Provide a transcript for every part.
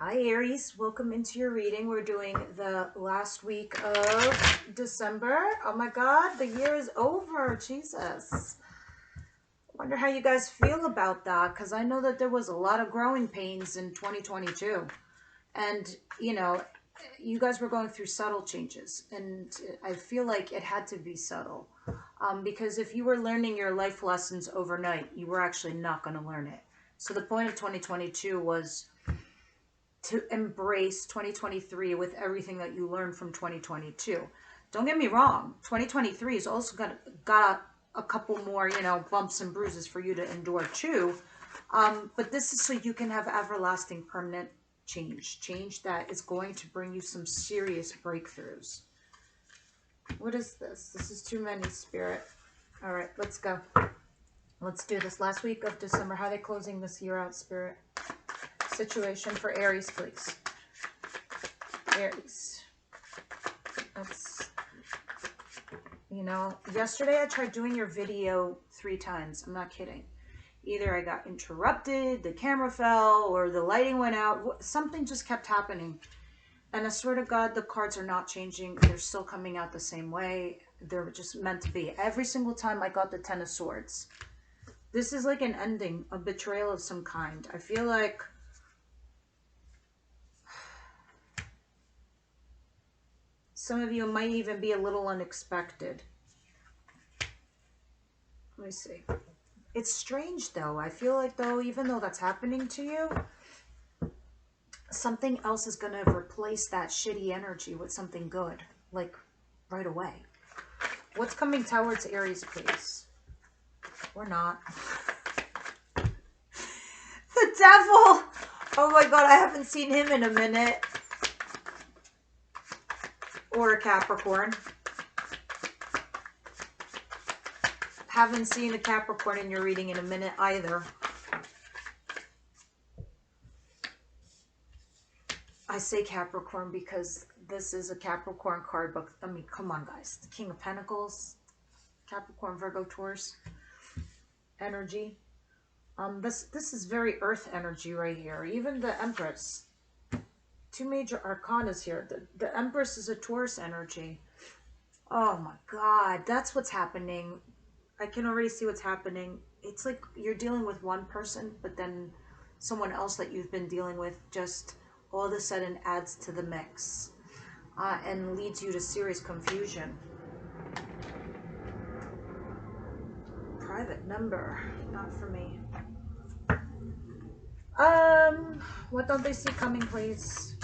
Hi Aries, welcome into your reading. We're doing the last week of December. Oh my God, the year is over. Jesus. I wonder how you guys feel about that, because I know that there was a lot of growing pains in 2022. And, you guys were going through subtle changes. And I feel like it had to be subtle. Because if you were learning your life lessons overnight, you were actually not going to learn it. So the point of 2022 was to embrace 2023 with everything that you learned from 2022. Don't get me wrong, 2023 has also got a couple more, bumps and bruises for you to endure too. But this is so you can have everlasting permanent change that is going to bring you some serious breakthroughs. What is this? This is too many, Spirit. All right, let's go. Let's do this. Last week of December, how are they closing this year out, Spirit? Situation for Aries, please. Aries. That's, yesterday I tried doing your video 3 times. I'm not kidding. Either I got interrupted, the camera fell, or the lighting went out. Something just kept happening. And I swear to God, the cards are not changing. They're still coming out the same way. They're just meant to be. Every single time I got the 10 of Swords. This is like an ending, a betrayal of some kind. I feel like some of you might even be a little unexpected. Let me see. It's strange though. I feel like though, even though that's happening to you, something else is going to replace that shitty energy with something good, like right away. What's coming towards Aries, please? Or not. The devil! Oh my God, I haven't seen him in a minute. Or a Capricorn. Haven't seen a Capricorn in your reading in a minute either. I say Capricorn because this is a Capricorn card, but I mean, come on guys. The King of Pentacles, Capricorn, Virgo, Taurus energy. This is very earth energy right here. Even the Empress. 2 major arcanas here. The Empress is a Taurus energy. Oh my God, that's what's happening. I can already see what's happening. It's like you're dealing with one person, but then someone else that you've been dealing with just all of a sudden adds to the mix and leads you to serious confusion. Private number, not for me. What don't they see coming, please?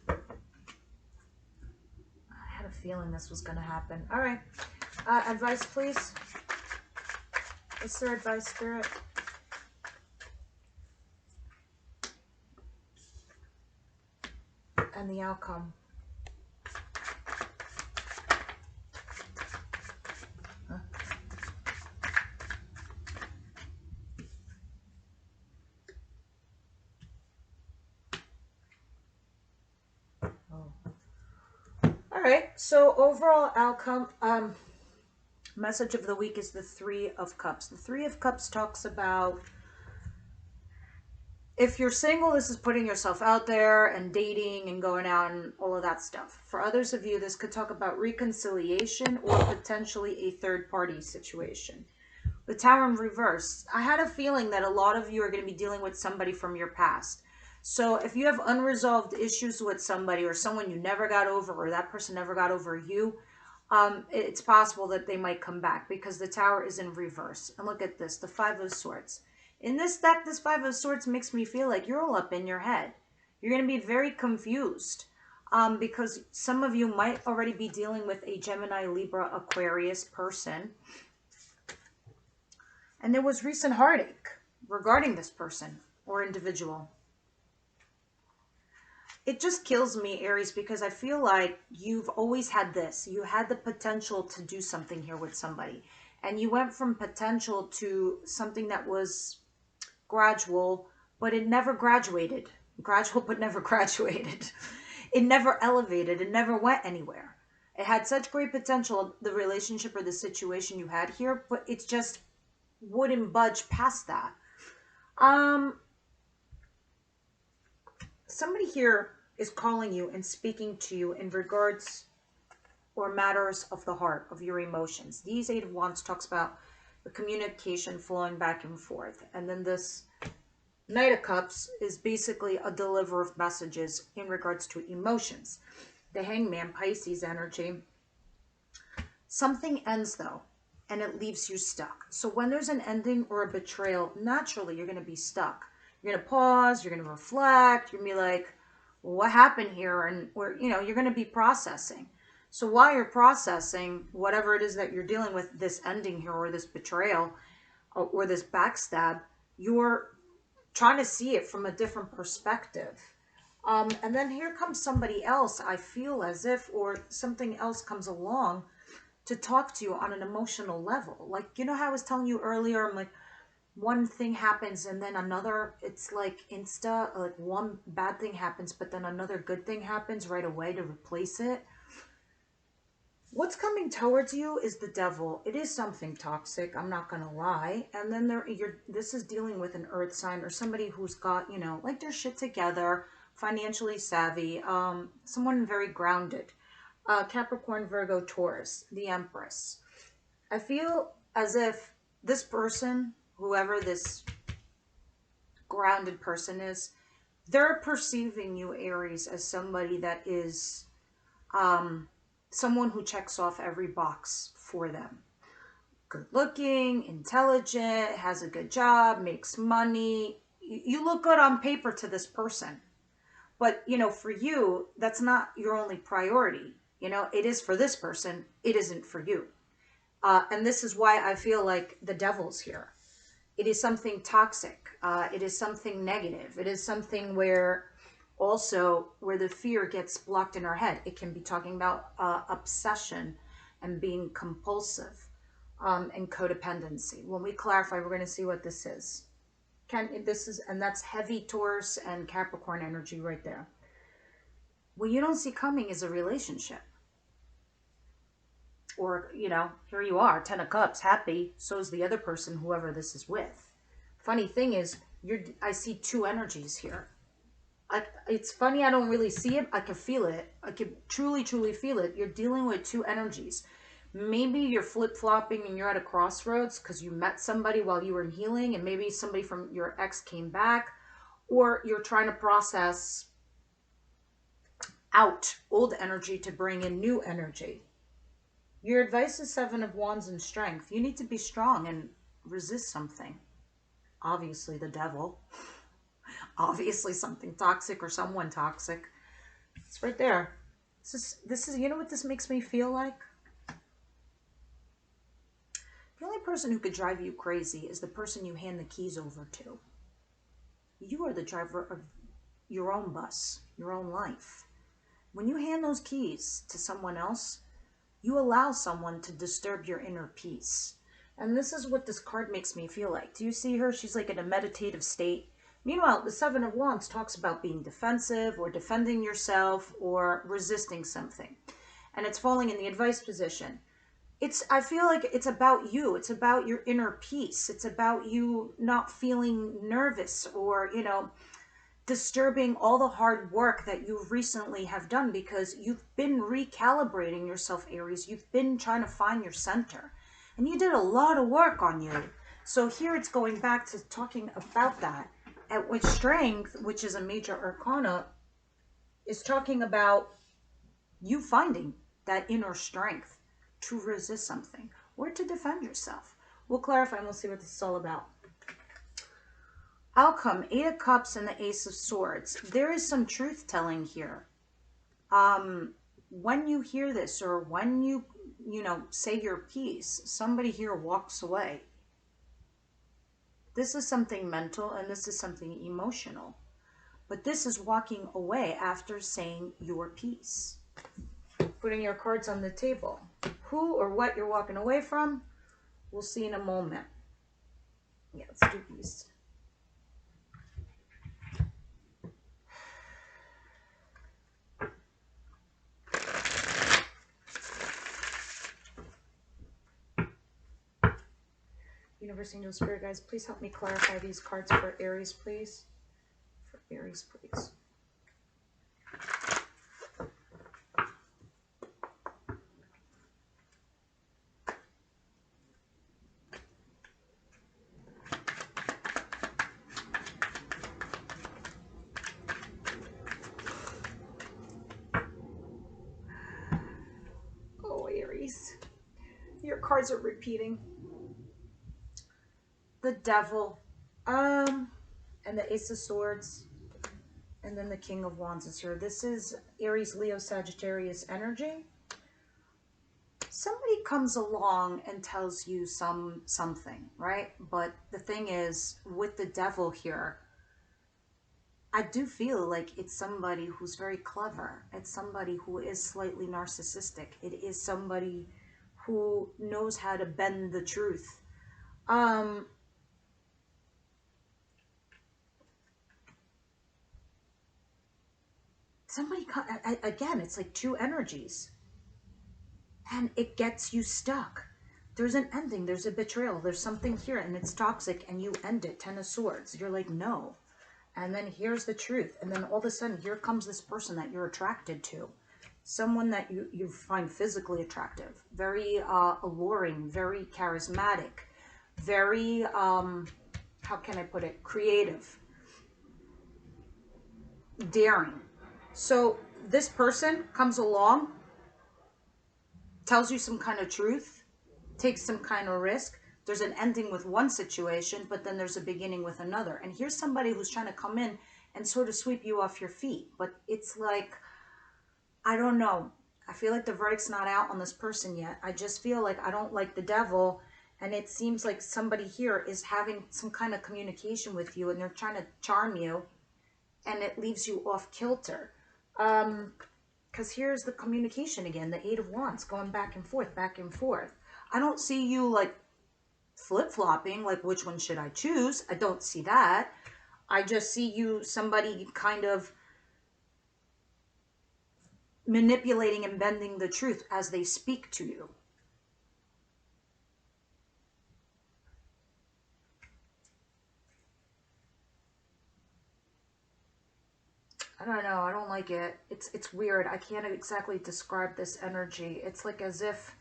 I had a feeling this was going to happen. All right. Advice, please. What's their advice, Spirit? And the outcome. Huh? Oh. All right. So overall outcome, message of the week is the 3 of Cups. The 3 of Cups talks about, if you're single, this is putting yourself out there and dating and going out and all of that stuff. For others of you, this could talk about reconciliation or potentially a third-party situation. The Tower in reverse. I had a feeling that a lot of you are going to be dealing with somebody from your past. So if you have unresolved issues with somebody or someone you never got over or that person never got over you, it's possible that they might come back because the Tower is in reverse. And look at this, the 5 of Swords. In this deck, this 5 of Swords makes me feel like you're all up in your head. You're going to be very confused because some of you might already be dealing with a Gemini, Libra, Aquarius person. And there was recent heartache regarding this person or individual. It just kills me, Aries, because I feel like you've always had this. You had the potential to do something here with somebody. And you went from potential to something that was gradual, but it never graduated. Gradual, but never graduated. It never elevated. It never went anywhere. It had such great potential, the relationship or the situation you had here, but it's just wouldn't budge past that. Somebody here is calling you and speaking to you in regards or matters of the heart, of your emotions. These Eight of Wands talks about the communication flowing back and forth. And then this Knight of Cups is basically a deliverer of messages in regards to emotions. The Hangman, Pisces energy. Something ends though, and it leaves you stuck. So when there's an ending or a betrayal, naturally you're going to be stuck. You're going to pause, you're going to reflect, you're going to be like, well, what happened here? And or you're going to be processing. So while you're processing whatever it is that you're dealing with, this ending here or this betrayal or this backstab, you're trying to see it from a different perspective. And then here comes somebody else, I feel as if, or something else comes along to talk to you on an emotional level. Like, how I was telling you earlier, I'm like, one thing happens and then another, it's like like one bad thing happens, but then another good thing happens right away to replace it. What's coming towards you is the Devil. It is something toxic, I'm not gonna lie. And then this is dealing with an earth sign or somebody who's got, like their shit together, financially savvy, someone very grounded. Capricorn, Virgo, Taurus, the Empress. I feel as if this person, whoever this grounded person is, they're perceiving you, Aries, as somebody that is someone who checks off every box for them. Good looking, intelligent, has a good job, makes money. You look good on paper to this person. But, for you, that's not your only priority. It is for this person. It isn't for you. And this is why I feel like the Devil's here. It is something toxic. It is something negative. It is something where the fear gets blocked in our head. It can be talking about obsession and being compulsive and codependency. When we clarify, we're going to see what this is. And that's heavy Taurus and Capricorn energy right there. What you don't see coming is a relationship. Or, here you are, 10 of Cups, happy. So is the other person, whoever this is with. Funny thing is, I see two energies here. It's funny, I don't really see it. I can feel it. I can truly, truly feel it. You're dealing with two energies. Maybe you're flip-flopping and you're at a crossroads because you met somebody while you were healing, and maybe somebody from your ex came back, or you're trying to process out old energy to bring in new energy. Your advice is Seven of Wands and Strength. You need to be strong and resist something. Obviously the Devil. Obviously something toxic or someone toxic. It's right there. This is, you know what this makes me feel like? The only person who could drive you crazy is the person you hand the keys over to. You are the driver of your own bus, your own life. When you hand those keys to someone else, you allow someone to disturb your inner peace. And this is what this card makes me feel like. Do you see her? She's like in a meditative state. Meanwhile, the Seven of Wands talks about being defensive or defending yourself or resisting something. And it's falling in the advice position. I feel like it's about you. It's about your inner peace. It's about you not feeling nervous or, disturbing all the hard work that you recently have done, because you've been recalibrating yourself, Aries. You've been trying to find your center, and you did a lot of work on you. So here it's going back to talking about that. And with Strength, which is a major arcana, is talking about you finding that inner strength to resist something or to defend yourself. We'll clarify and we'll see what this is all about. Outcome, Eight of Cups and the Ace of Swords. There is some truth telling here. When you hear this, or when you say your piece, somebody here walks away. This is something mental and this is something emotional. But this is walking away after saying your piece. Putting your cards on the table. Who or what you're walking away from, we'll see in a moment. Yeah, let's do these. Universe, angel, spirit guides, please help me clarify these cards for Aries, please. For Aries, please. Oh, Aries. Your cards are repeating. The Devil. And the Ace of Swords. And then the King of Wands is here. This is Aries, Leo, Sagittarius energy. Somebody comes along and tells you something, right? But the thing is, with the Devil here, I do feel like it's somebody who's very clever. It's somebody who is slightly narcissistic. It is somebody who knows how to bend the truth. Somebody, again, it's like two energies. And it gets you stuck. There's an ending. There's a betrayal. There's something here and it's toxic and you end it. 10 of Swords. You're like, no. And then here's the truth. And then all of a sudden, here comes this person that you're attracted to. Someone that you find physically attractive. Very alluring. Very charismatic. Very, how can I put it? Creative. Daring. So this person comes along, tells you some kind of truth, takes some kind of risk. There's an ending with one situation, but then there's a beginning with another. And here's somebody who's trying to come in and sort of sweep you off your feet. But it's like, I don't know. I feel like the verdict's not out on this person yet. I just feel like I don't like the Devil. And it seems like somebody here is having some kind of communication with you and they're trying to charm you. And it leaves you off kilter. Because here's the communication again. The Eight of Wands going back and forth, back and forth. I don't see you like flip-flopping, like which one should I choose? I don't see that. I just see you, somebody kind of manipulating and bending the truth as they speak to you. I don't know. I don't like it. It's weird. I can't exactly describe this energy. It's like as if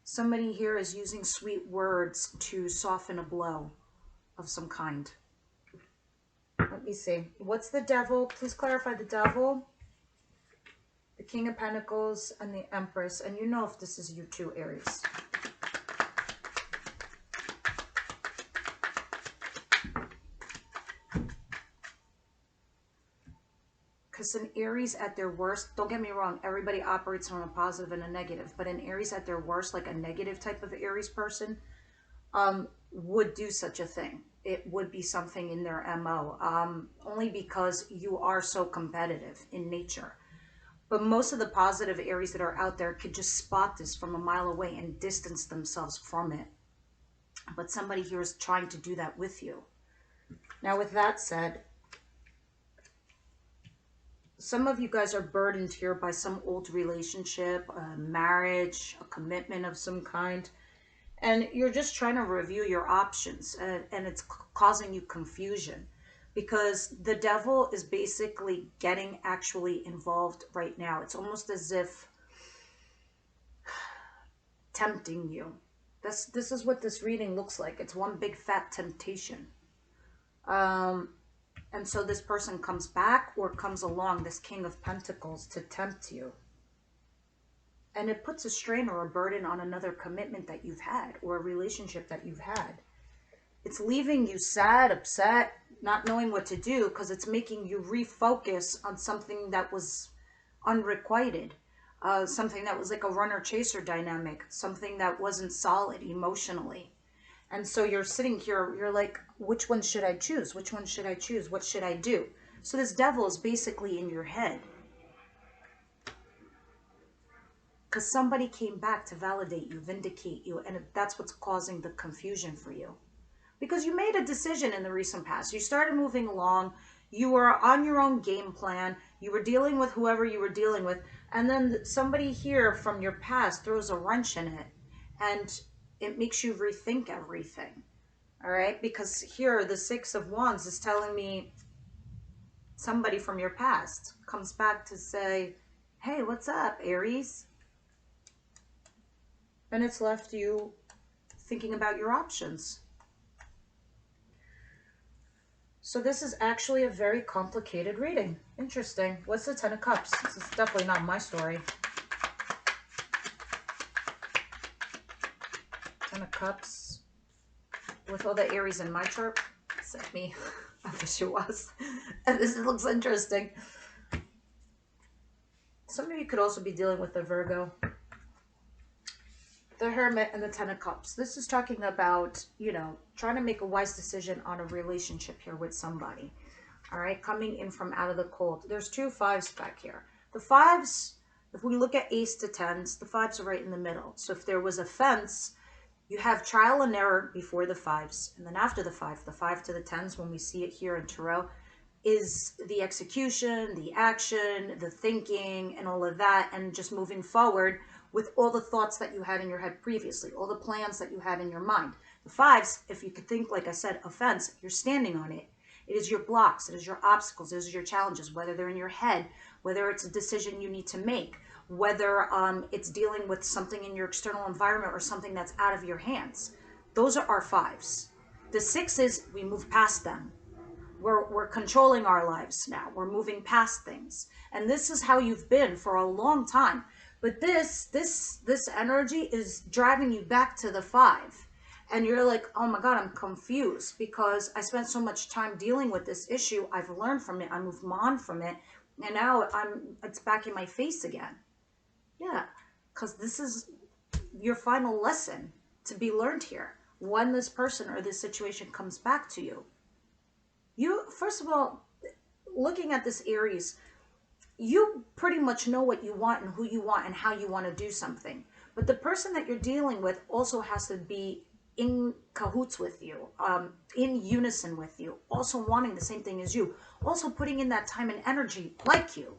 somebody here is using sweet words to soften a blow of some kind. Let me see. What's the Devil? Please clarify the Devil. The King of Pentacles and the Empress. And you know if this is you too, Aries. Because an Aries at their worst, don't get me wrong, everybody operates on a positive and a negative. But an Aries at their worst, like a negative type of Aries person, would do such a thing. It would be something in their MO. Only because you are so competitive in nature. But most of the positive Aries that are out there could just spot this from a mile away and distance themselves from it. But somebody here is trying to do that with you. Now, with that said, some of you guys are burdened here by some old relationship, a marriage, a commitment of some kind. And you're just trying to review your options. And it's causing you confusion. Because the Devil is basically getting actually involved right now. It's almost as if tempting you. This is what this reading looks like. It's one big fat temptation. And so this person comes back or comes along, this King of Pentacles, to tempt you. And it puts a strain or a burden on another commitment that you've had or a relationship that you've had. It's leaving you sad, upset, not knowing what to do because it's making you refocus on something that was unrequited. Something that was like a runner-chaser dynamic. Something that wasn't solid emotionally. And so you're sitting here, you're like, which one should I choose? Which one should I choose? What should I do? So this Devil is basically in your head. Because somebody came back to validate you, vindicate you, and that's what's causing the confusion for you. Because you made a decision in the recent past. You started moving along. You were on your own game plan. You were dealing with whoever you were dealing with. And then somebody here from your past throws a wrench in it. And it makes you rethink everything. All right, because here the Six of Wands is telling me somebody from your past comes back to say, hey, what's up, Aries? And it's left you thinking about your options. So this is actually a very complicated reading. Interesting. What's the Ten of Cups? This is definitely not my story. Ten of Cups. With all the Aries in my chart. Except me. I wish it was. And this looks interesting. Some of you could also be dealing with the Virgo. The Hermit and the Ten of Cups. This is talking about, you know, trying to make a wise decision on a relationship here with somebody. All right, coming in from out of the cold. There's two fives back here. The fives, if we look at ace to tens, the fives are right in the middle. So if there was a fence, you have trial and error before the fives. And then after the five to the tens, when we see it here in tarot, is the execution, the action, the thinking, and all of that, and just moving forward with all the thoughts that you had in your head previously, all the plans that you had in your mind. The fives, if you could think, like I said, a fence, you're standing on it. It is your blocks, it is your obstacles, it is your challenges, whether they're in your head, whether it's a decision you need to make, whether it's dealing with something in your external environment or something that's out of your hands. Those are our fives. The sixes, we move past them. We're controlling our lives now. We're moving past things. And this is how you've been for a long time. But this energy is driving you back to the five. And you're like, oh my God, I'm confused because I spent so much time dealing with this issue. I've learned from it. I moved on from it. And now it's back in my face again. Yeah, because this is your final lesson to be learned here. When this person or this situation comes back to you, first of all, looking at this Aries, you pretty much know what you want and who you want and how you want to do something. But the person that you're dealing with also has to be in cahoots with you, in unison with you, also wanting the same thing as you, also putting in that time and energy like you.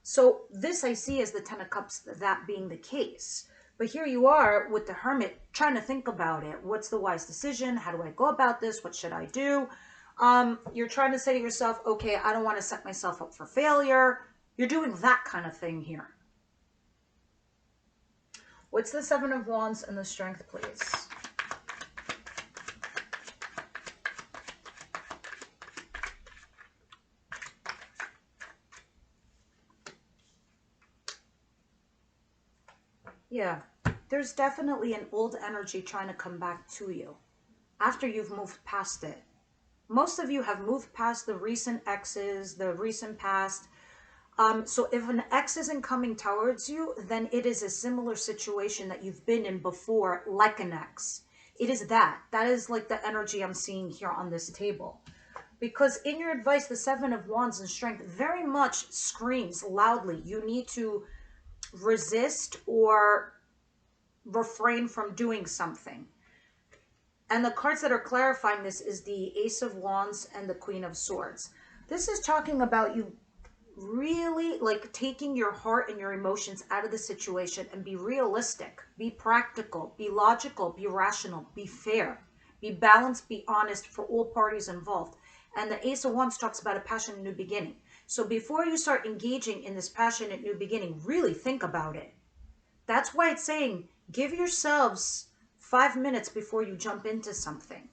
So this I see as the Ten of Cups, that being the case. But here you are with the Hermit trying to think about it. What's the wise decision? How do I go about this? What should I do? You're trying to say to yourself, okay, I don't want to set myself up for failure. You're doing that kind of thing here. What's the Seven of Wands and the Strength, please? Yeah, there's definitely an old energy trying to come back to you after you've moved past it. Most of you have moved past the recent exes, the recent past. So if an ex isn't coming towards you, then it is a similar situation that you've been in before, like an ex. It is that. That is like the energy I'm seeing here on this table. Because in your advice, the Seven of Wands and Strength very much screams loudly. You need to resist or refrain from doing something. And the cards that are clarifying this is the Ace of Wands and the Queen of Swords. This is talking about you really like taking your heart and your emotions out of the situation and be realistic, be practical, be logical, be rational, be fair, be balanced, be honest for all parties involved. And the Ace of Wands talks about a passionate new beginning. So before you start engaging in this passionate new beginning, really think about it. That's why it's saying give yourselves 5 minutes before you jump into something,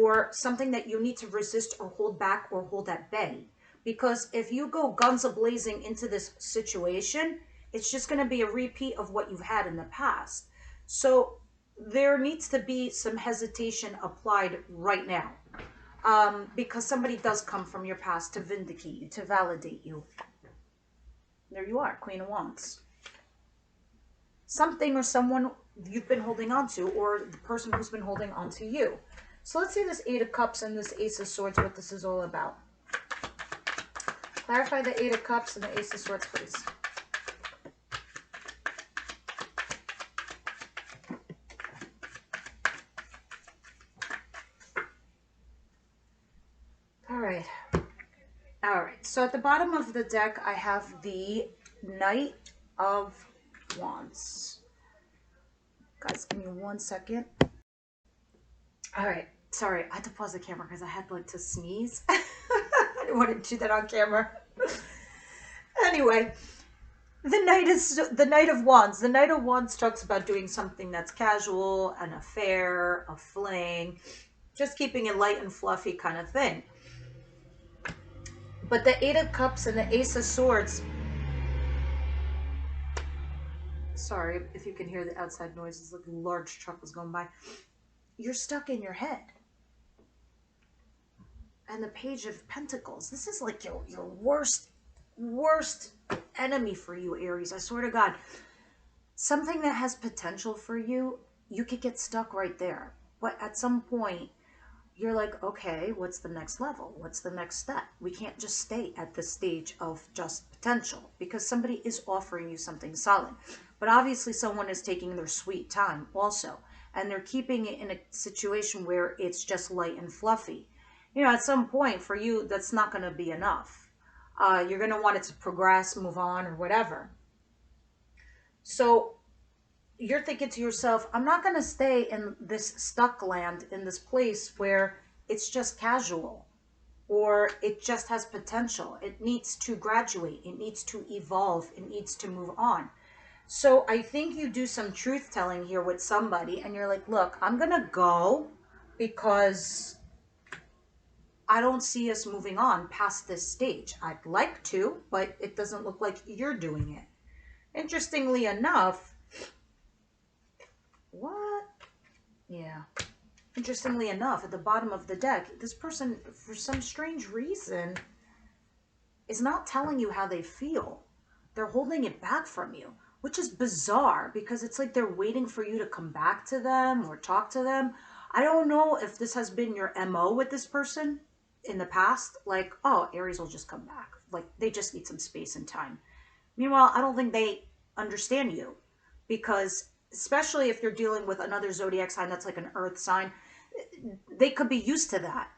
or something that you need to resist or hold back or hold at bay. Because if you go guns a-blazing into this situation, it's just going to be a repeat of what you've had in the past. So there needs to be some hesitation applied right now. Because somebody does come from your past to vindicate you, to validate you. There you are, Queen of Wands. Something or someone you've been holding on to, or the person who's been holding on to you. So let's see this Eight of Cups and this Ace of Swords, what this is all about. Clarify the Eight of Cups and the Ace of Swords, please. All right. All right. So at the bottom of the deck, I have the Knight of Wands. Guys, give me 1 second. All right. Sorry, I had to pause the camera because I had like to sneeze. I didn't want to do that on camera. Anyway, the Knight of Wands. The Knight of Wands talks about doing something that's casual, an affair, a fling, just keeping it light and fluffy kind of thing. But the Eight of Cups and the Ace of Swords, sorry if you can hear the outside noises, like a large truck was going by. You're stuck in your head. And the Page of Pentacles, this is like your worst enemy for you, Aries. I swear to God, something that has potential for you, you could get stuck right there. But at some point, you're like, okay, what's the next level? What's the next step? We can't just stay at this stage of just potential because somebody is offering you something solid. But obviously someone is taking their sweet time also. And they're keeping it in a situation where it's just light and fluffy. You know, at some point for you, that's not going to be enough. You're going to want it to progress, move on, or whatever. So you're thinking to yourself, I'm not going to stay in this stuck land, in this place where it's just casual or it just has potential. It needs to graduate. It needs to evolve. It needs to move on. So I think you do some truth telling here with somebody and you're like, look, I'm going to go because I don't see us moving on past this stage. I'd like to, but it doesn't look like you're doing it. Interestingly enough, what? Yeah. Interestingly enough, at the bottom of the deck, this person, for some strange reason, is not telling you how they feel. They're holding it back from you, which is bizarre because it's like they're waiting for you to come back to them or talk to them. I don't know if this has been your MO with this person in the past. Like, oh, Aries will just come back. Like, they just need some space and time. Meanwhile, I don't think they understand you because especially if you're dealing with another zodiac sign that's like an earth sign, they could be used to that.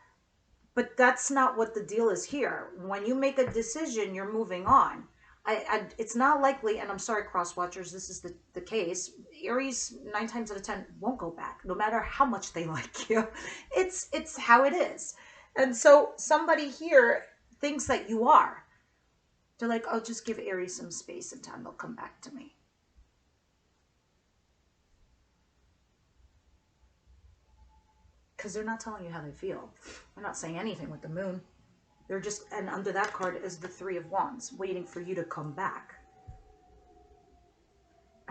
But that's not what the deal is here. When you make a decision, you're moving on. It's not likely, and I'm sorry, cross watchers, this is the case. Aries, 9 times out of 10, won't go back, no matter how much they like you. It's how it is. And so somebody here thinks that you are. They're like, oh, just give Aries some space and time. They'll come back to me. Because they're not telling you how they feel. They're not saying anything with the moon. They're just, and under that card is the Three of Wands, waiting for you to come back.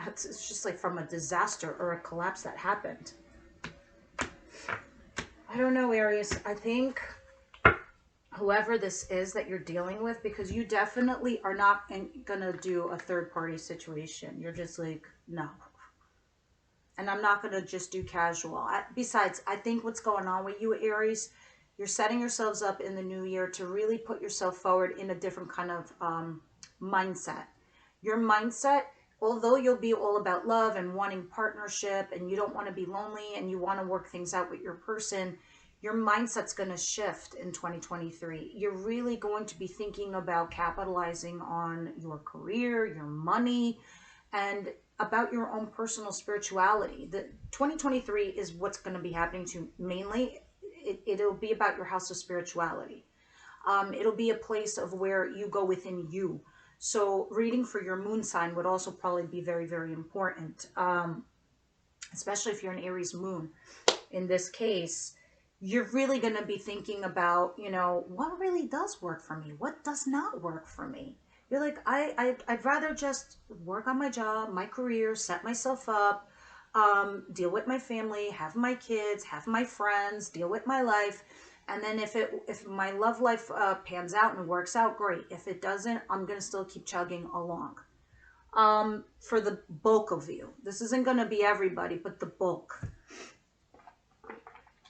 It's just like from a disaster or a collapse that happened. I don't know, Aries. I think whoever this is that you're dealing with, because you definitely are not gonna do a third-party situation. You're just like, no. And I'm not gonna just do casual. Besides, I think what's going on with you, Aries, you're setting yourselves up in the new year to really put yourself forward in a different kind of mindset. Your mindset, although you'll be all about love and wanting partnership and you don't want to be lonely and you want to work things out with your person, your mindset's going to shift in 2023. You're really going to be thinking about capitalizing on your career, your money, and about your own personal spirituality. The 2023 is what's going to be happening to mainly. It'll be about your house of spirituality. It'll be a place of where you go within you. So reading for your moon sign would also probably be very, very important, especially if you're an Aries moon. In this case, you're really going to be thinking about, you know, what really does work for me? What does not work for me? You're like, I'd rather just work on my job, my career, set myself up, deal with my family, have my kids, have my friends, deal with my life. And then if my love life pans out and works out, great. If it doesn't, I'm going to still keep chugging along. For the bulk of you. This isn't going to be everybody, but the bulk.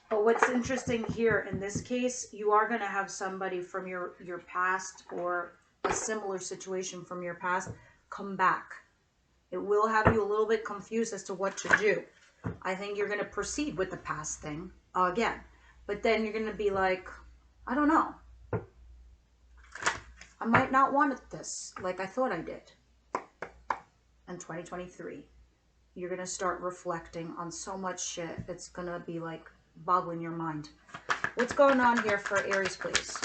But what's interesting here in this case, you are going to have somebody from your past or a similar situation from your past come back. It will have you a little bit confused as to what to do. I think you're going to proceed with the past thing again. But then you're going to be like, I don't know. I might not want this like I thought I did. In 2023, you're going to start reflecting on so much shit. It's going to be like, boggling your mind. What's going on here for Aries, please?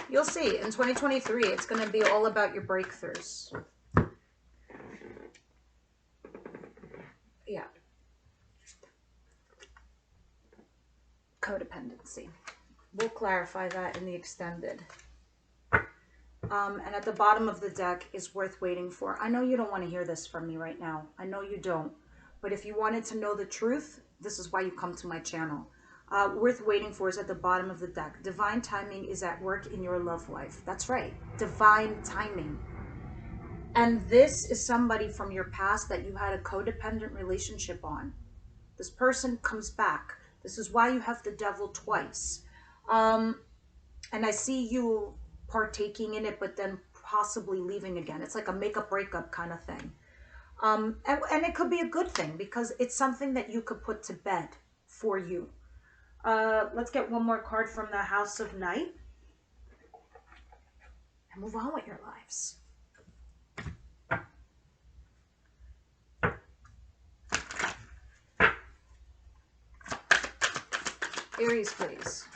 You'll see, in 2023, it's going to be all about your breakthroughs. Yeah. Codependency. We'll clarify that in the extended. And at the bottom of the deck is worth waiting for. I know you don't want to hear this from me right now. I know you don't. But if you wanted to know the truth, this is why you come to my channel. Worth waiting for is at the bottom of the deck. Divine timing is at work in your love life. That's right. Divine timing. And this is somebody from your past that you had a codependent relationship on. This person comes back. This is why you have the devil twice. And I see you partaking in it, but then possibly leaving again. It's like a make-up breakup kind of thing. And it could be a good thing because it's something that you could put to bed for you. Let's get one more card from the House of Night and move on with your lives. Aries, please.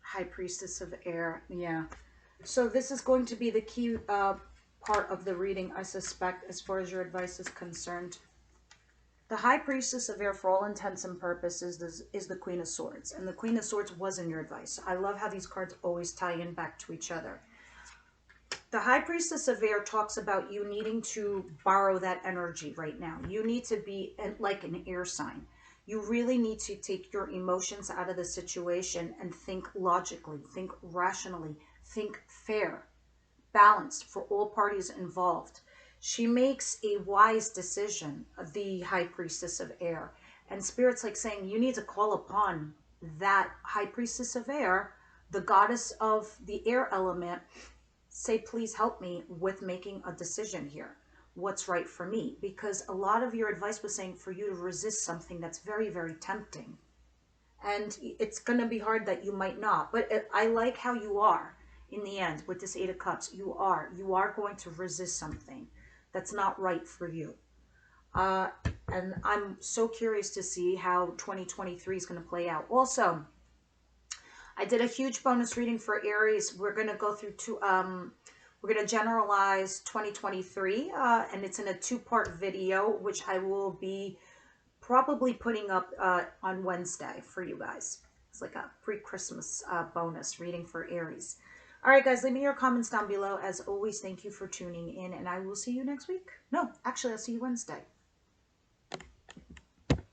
High Priestess of Air. Yeah. So this is going to be the key part of the reading, I suspect, as far as your advice is concerned. The High Priestess of Air, for all intents and purposes, is the Queen of Swords. And the Queen of Swords was in your advice. I love how these cards always tie in back to each other. The High Priestess of Air talks about you needing to borrow that energy right now. You need to be like an air sign. You really need to take your emotions out of the situation and think logically, think rationally, think fair, balanced for all parties involved. She makes a wise decision, the High Priestess of Air. And Spirit's like saying you need to call upon that High Priestess of Air, the goddess of the air element. Say, please help me with making a decision here. What's right for me? Because a lot of your advice was saying for you to resist something that's very, very tempting. And it's going to be hard that you might not. But I like how you are in the end with this Eight of Cups. You are going to resist something that's not right for you. And I'm so curious to see how 2023 is going to play out. Also, I did a huge bonus reading for Aries. We're going to go through we're going to generalize 2023, and it's in a two-part video, which I will be probably putting up on Wednesday for you guys. It's like a pre-Christmas bonus reading for Aries. All right, guys, leave me your comments down below. As always, thank you for tuning in, and I will see you next week. No, actually, I'll see you Wednesday.